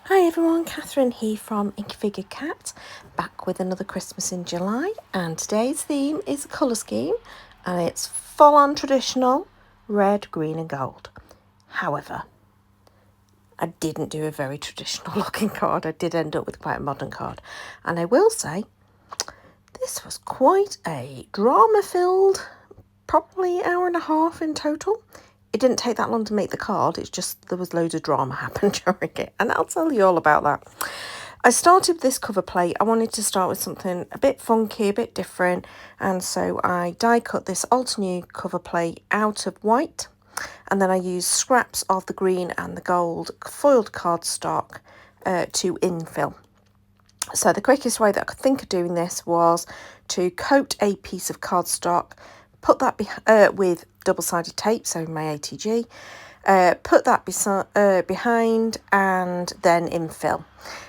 Hi everyone, Catherine here from Inky Figure Cat, back with another Christmas in July, and today's theme is a colour scheme, and it's full on traditional red, green and gold. However, I didn't do a very traditional looking card. I did end up with quite a modern card, and I will say this was quite a drama filled, probably hour and a half in total. It didn't take that long to make the card, it's just there was loads of drama happened during it, and I'll tell you all about that. I started this cover plate. I wanted to start with something a bit funky, a bit different, and so I die cut this Altenew cover plate out of white, and then I used scraps of the green and the gold foiled cardstock to infill. So the quickest way that I could think of doing this was to coat a piece of cardstock, put that with double-sided tape, so my ATG, put that behind and then infill.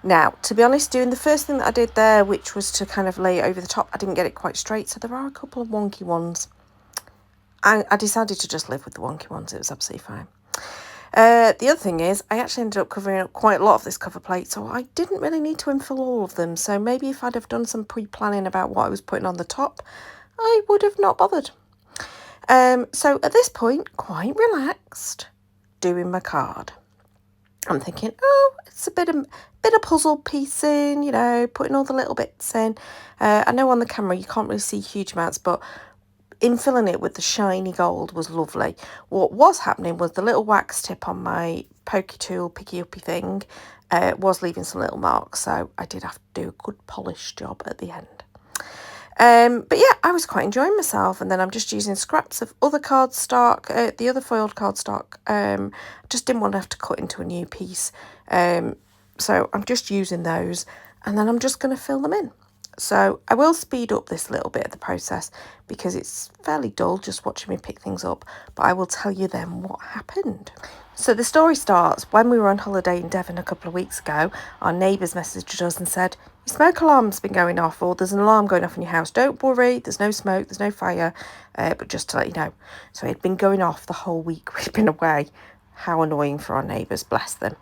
Now, to be honest, doing the first thing that I did there, which was to kind of lay it over the top, I didn't get it quite straight, so there are a couple of wonky ones. I decided to just live with the wonky ones. It was absolutely fine. The other thing is, I actually ended up covering up quite a lot of this cover plate, so I didn't really need to infill all of them. So maybe if I'd have done some pre-planning about what I was putting on the top, I would have not bothered. So at this point, quite relaxed, doing my card. I'm thinking, oh, it's a bit of puzzle piecing, you know, putting all the little bits in. I know on the camera you can't really see huge amounts, but infilling it with the shiny gold was lovely. What was happening was the little wax tip on my pokey tool, picky uppy thing, was leaving some little marks, so I did have to do a good polish job at the end. But yeah, I was quite enjoying myself, and then I'm just using scraps of other cardstock, the other foiled cardstock. Just didn't want to have to cut into a new piece, so I'm just using those, and then I'm just going to fill them in. So I will speed up this little bit of the process because it's fairly dull just watching me pick things up, but I will tell you then what happened. So the story starts when we were on holiday in Devon a couple of weeks ago. Our neighbours messaged us and said, your smoke alarm's been going off, or there's an alarm going off in your house. Don't worry, there's no smoke, there's no fire, but just to let you know. So it had been going off the whole week we'd been away. How annoying for our neighbours, bless them.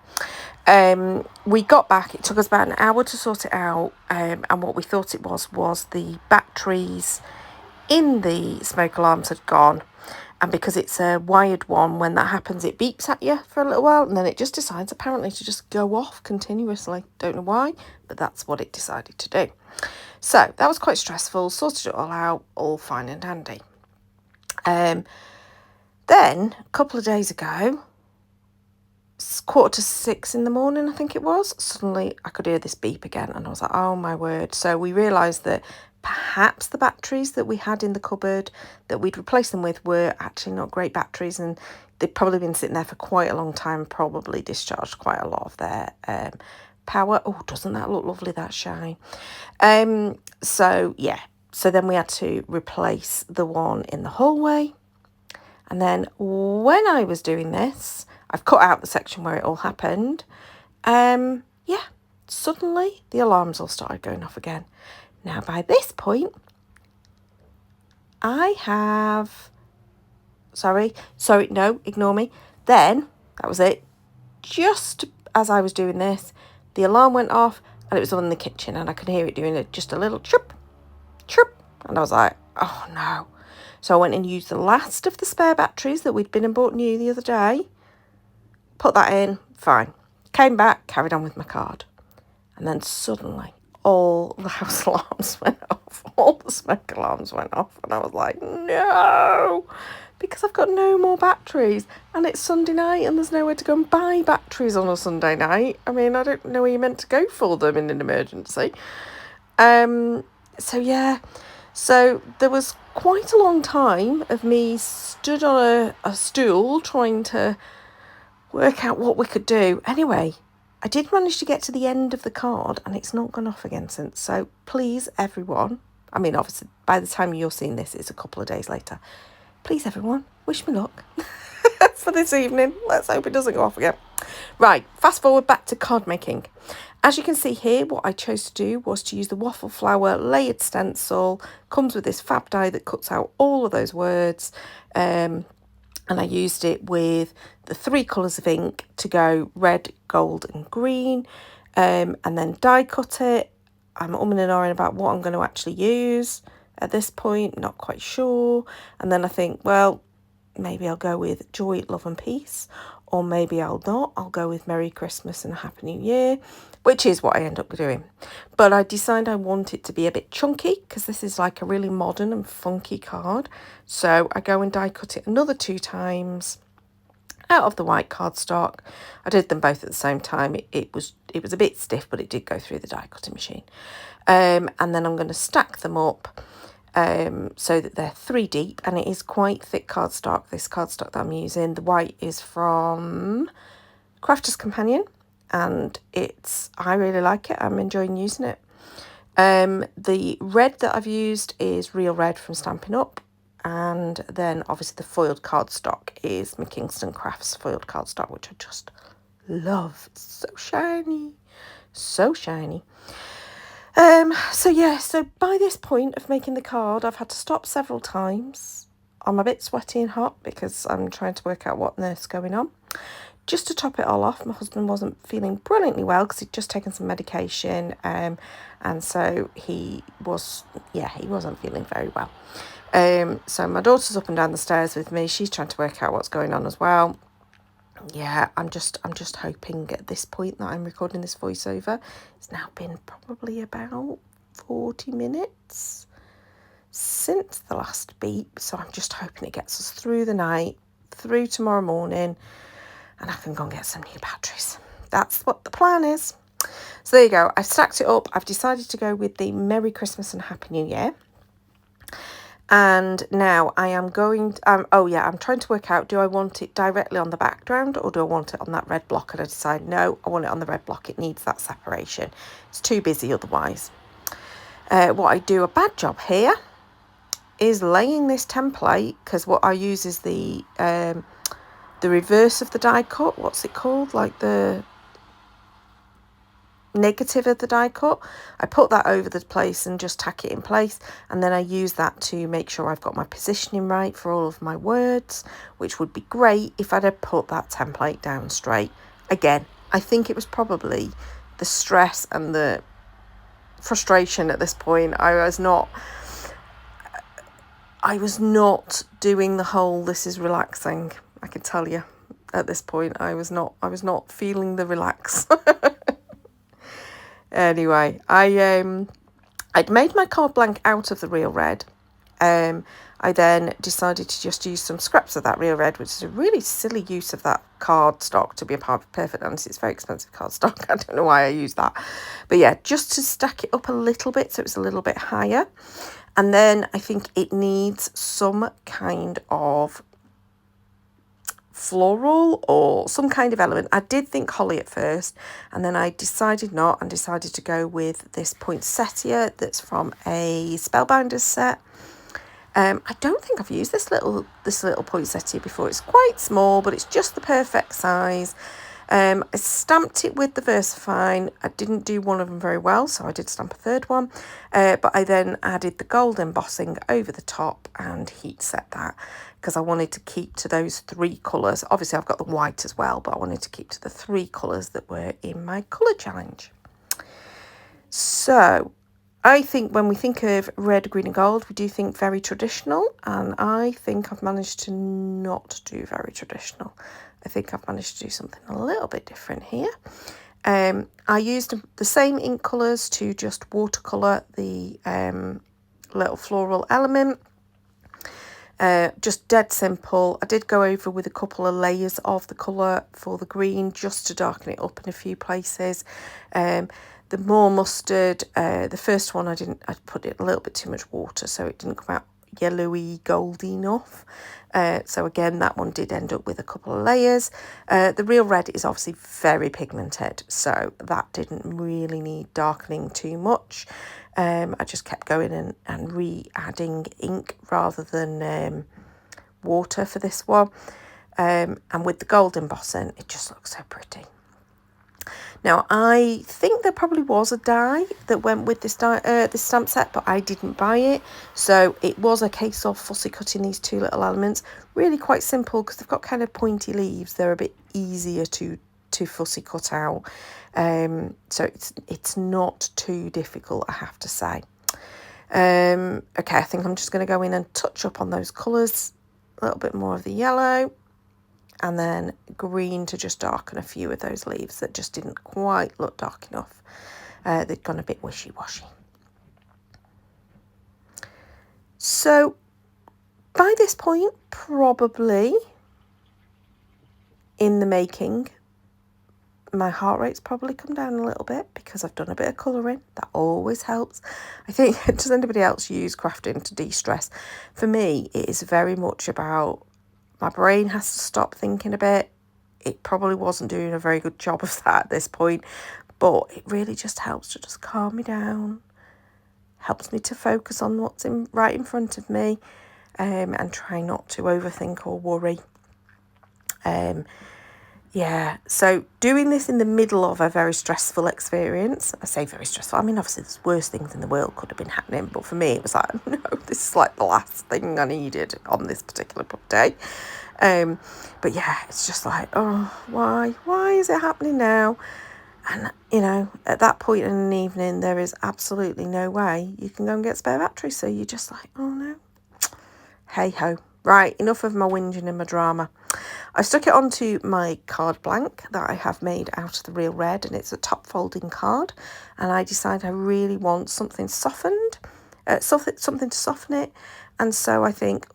We got back, it took us about an hour to sort it out, and what we thought it was the batteries in the smoke alarms had gone, and because it's a wired one, when that happens it beeps at you for a little while and then it just decides apparently to just go off continuously. Don't know why, but that's what it decided to do. So that was quite stressful, sorted it all out, all fine and dandy. Then a couple of days ago, 5:45 in the morning, I think it was, suddenly I could hear this beep again, and I was like, oh my word. So we realised that perhaps the batteries that we had in the cupboard that we'd replaced them with were actually not great batteries, and they'd probably been sitting there for quite a long time, probably discharged quite a lot of their power. Oh, doesn't that look lovely, that shine? So yeah, so then we had to replace the one in the hallway. And then when I was doing this, I've cut out the section where it all happened. Yeah, suddenly the alarms all started going off again. Now, by this point, I have... Sorry, no, ignore me. Then, that was it. Just as I was doing this, the alarm went off and it was on in the kitchen, and I could hear it doing just a little chirp, chirp. And I was like, oh no. So I went and used the last of the spare batteries that we'd been and bought new the other day. Put that in, fine. Came back, carried on with my card. And then suddenly, all the house alarms went off. All the smoke alarms went off. And I was like, no! Because I've got no more batteries. And it's Sunday night and there's nowhere to go and buy batteries on a Sunday night. I mean, I don't know where you're meant to go for them in an emergency. So yeah. So there was quite a long time of me stood on a stool trying to work out what we could do. Anyway, I did manage to get to the end of the card and it's not gone off again since. So please, everyone, I mean, obviously, by the time you're seeing this, it's a couple of days later. Please, everyone, wish me luck for this evening. Let's hope it doesn't go off again. Right, fast forward back to card making. As you can see here, what I chose to do was to use the waffle flower layered stencil. Comes with this fab die that cuts out all of those words. and I used it with the 3 colours of ink to go red, gold and green, and then die cut it. I'm umming and ahhing about what I'm going to actually use at this point, not quite sure. And then I think, well, maybe I'll go with Joy, Love and Peace, or maybe I'll not. I'll go with Merry Christmas and Happy New Year, which is what I end up doing. But I decided I want it to be a bit chunky because this is like a really modern and funky card. So I go and die cut it another 2 times out of the white cardstock. I did them both at the same time. It was a bit stiff, but it did go through the die cutting machine. And then I'm going to stack them up so that they're 3 deep, and it is quite thick cardstock, this cardstock that I'm using. The white is from Crafter's Companion, and I really like it. I'm enjoying using it. The red that I've used is Real Red from Stampin' Up, and then obviously the foiled cardstock is McKingston Crafts foiled cardstock, which I just love. It's so shiny, so shiny. So by this point of making the card, I've had to stop several times. I'm a bit sweaty and hot because I'm trying to work out what on earth's going on. Just to top it all off, my husband wasn't feeling brilliantly well because he'd just taken some medication, and so he wasn't feeling very well. So my daughter's up and down the stairs with me. She's trying to work out what's going on as well. Yeah, I'm just hoping at this point that I'm recording this voiceover. It's now been probably about 40 minutes since the last beep, so I'm just hoping it gets us through the night, through tomorrow morning, and I can go and get some new batteries. That's what the plan is. So there you go. I've stacked it up. I've decided to go with the Merry Christmas and Happy New Year. And now I am going, I'm trying to work out, do I want it directly on the background or do I want it on that red block? And I decide, no, I want it on the red block. It needs that separation. It's too busy otherwise. What I do a bad job here is laying this template, because what I use is the reverse of the die cut. What's it called? Like the negative of the die cut. I put that over the place and just tack it in place, and then I use that to make sure I've got my positioning right for all of my words, which would be great if I'd have put that template down straight. Again, I think it was probably the stress and the frustration at this point. I was not doing the whole this is relaxing. I can tell you at this point I was not feeling the relax. Anyway, I'd made my card blank out of the Real Red. I then decided to just use some scraps of that Real Red, which is a really silly use of that cardstock, to be a perfect honest. It's very expensive cardstock. I don't know why I use that. But yeah, just to stack it up a little bit so it's a little bit higher. And then I think it needs some kind of floral or some kind of element. I did think holly at first, and then I decided not, and decided to go with this poinsettia that's from a Spellbinders set. I don't think I've used this little poinsettia before. It's quite small, but it's just the perfect size. I stamped it with the VersaFine. I didn't do one of them very well, so I did stamp a third one. But I then added the gold embossing over the top and heat set that, because I wanted to keep to those 3 colours. Obviously, I've got the white as well, but I wanted to keep to the 3 colours that were in my colour challenge. So I think when we think of red, green and gold, we do think very traditional, and I think I've managed to not do very traditional. I think I've managed to do something a little bit different here. I used the same ink colours to just watercolour the little floral element. Just dead simple. I did go over with a couple of layers of the colour for the green just to darken it up in a few places. The more mustard, the first one I put it a little bit too much water, so it didn't come out yellowy goldy enough. So again, that one did end up with a couple of layers. The Real Red is obviously very pigmented, so that didn't really need darkening too much. I just kept going and re-adding ink rather than water for this one. And with the gold embossing, it just looks so pretty. Now, I think there probably was a die that went with this stamp set, but I didn't buy it. So it was a case of fussy cutting these two little elements. Really quite simple because they've got kind of pointy leaves. They're a bit easier to fussy cut out. So it's not too difficult, I have to say. Okay, I think I'm just going to go in and touch up on those colours. A little bit more of the yellow. And then green to just darken a few of those leaves that just didn't quite look dark enough. They'd gone a bit wishy-washy. So by this point, probably in the making, my heart rate's probably come down a little bit because I've done a bit of colouring. That always helps. I think, does anybody else use crafting to de-stress? For me, it is very much about my brain has to stop thinking a bit. It probably wasn't doing a very good job of that at this point, but it really just helps to just calm me down, helps me to focus on what's right in front of me, and try not to overthink or worry. Yeah, so doing this in the middle of a very stressful experience, I say very stressful, I mean, obviously there's worse things in the world could have been happening, but for me it was like, no, this is like the last thing I needed on this particular day. But yeah, it's just like, oh, why is it happening now? And, you know, at that point in the evening, there is absolutely no way you can go and get spare batteries, so you're just like, oh no, hey ho. Right, enough of my whinging and my drama. I stuck it onto my card blank that I have made out of the Real Red, and it's a top folding card, and I decided I really want something softened, something to soften it, and so I think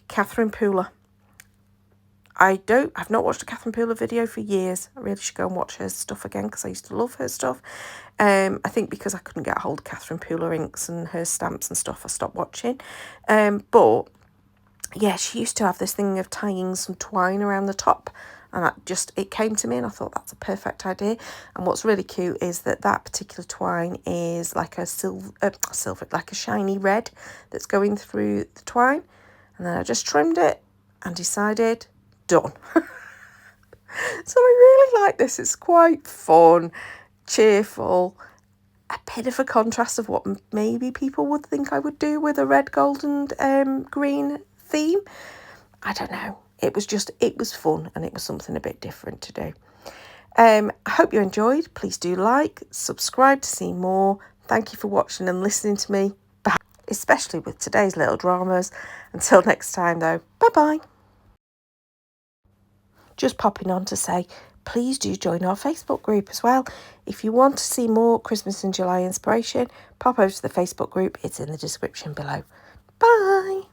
Catherine Pooler. I've not watched a Catherine Pooler video for years. I really should go and watch her stuff again because I used to love her stuff. I think because I couldn't get a hold of Catherine Pooler inks and her stamps and stuff, I stopped watching. But yeah, she used to have this thing of tying some twine around the top, and it came to me and I thought that's a perfect idea. And what's really cute is that particular twine is like a silver, like a shiny red that's going through the twine. And then I just trimmed it and decided, done. So I really like this. It's quite fun, cheerful, a bit of a contrast of what maybe people would think I would do with a red, gold and green theme. I don't know. It was fun, and it was something a bit different to do. I hope you enjoyed. Please do like, subscribe to see more. Thank you for watching and listening to me, especially with today's little dramas. Until next time though, bye-bye. Just popping on to say, please do join our Facebook group as well. If you want to see more Christmas in July inspiration, pop over to the Facebook group. It's in the description below. Bye.